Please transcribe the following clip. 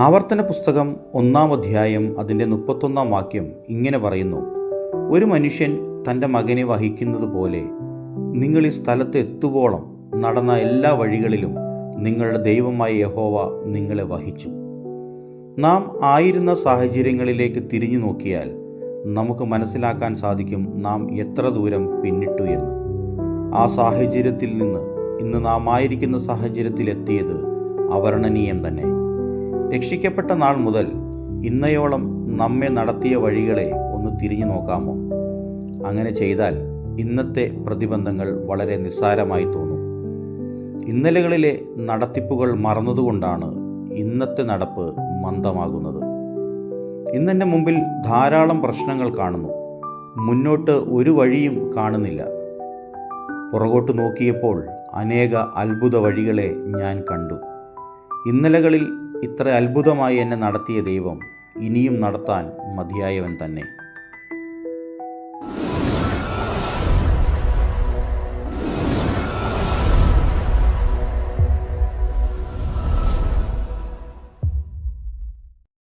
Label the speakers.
Speaker 1: ആവർത്തന പുസ്തകം 1-ാം അധ്യായം അതിൻ്റെ 31-ാം വാക്യം ഇങ്ങനെ പറയുന്നു: ഒരു മനുഷ്യൻ തൻ്റെ മകനെ വഹിക്കുന്നത് പോലെ നിങ്ങൾ ഈ സ്ഥലത്ത് എത്തുവോളം നടന്ന എല്ലാ വഴികളിലും നിങ്ങളുടെ ദൈവമായ യഹോവ നിങ്ങളെ വഹിച്ചു. നാം ആയിരുന്ന സാഹചര്യങ്ങളിലേക്ക് തിരിഞ്ഞു നോക്കിയാൽ നമുക്ക് മനസ്സിലാക്കാൻ സാധിക്കും നാം എത്ര ദൂരം പിന്നിട്ടു എന്ന്. ആ സാഹചര്യത്തിൽ നിന്ന് ഇന്ന് നാം ആയിരിക്കുന്ന സാഹചര്യത്തിലെത്തിയത് അവർണ്ണനീയം തന്നെ. രക്ഷിക്കപ്പെട്ട നാൾ മുതൽ ഇന്നയോളം നമ്മെ നടത്തിയ വഴികളെ ഒന്ന് തിരിഞ്ഞു നോക്കാമോ? അങ്ങനെ ചെയ്താൽ ഇന്നത്തെ പ്രതിബന്ധങ്ങൾ വളരെ നിസ്സാരമായി തോന്നും. ഇന്നലകളിലെ നടത്തിപ്പുകൾ മറന്നതുകൊണ്ടാണ് ഇന്നത്തെ നടപ്പ് മന്ദമാകുന്നത്. ഇന്നെൻ്റെ മുമ്പിൽ ധാരാളം പ്രശ്നങ്ങൾ കാണുന്നു. മുന്നോട്ട് ഒരു വഴിയും കാണുന്നില്ല. പുറകോട്ട് നോക്കിയപ്പോൾ അനേക അത്ഭുത വഴികളെ ഞാൻ കണ്ടു. ഇന്നലകളിൽ ഇത്ര അത്ഭുതമായി എന്നെ നടത്തിയ ദൈവം ഇനിയും നടത്താൻ മതിയായവൻ തന്നെ.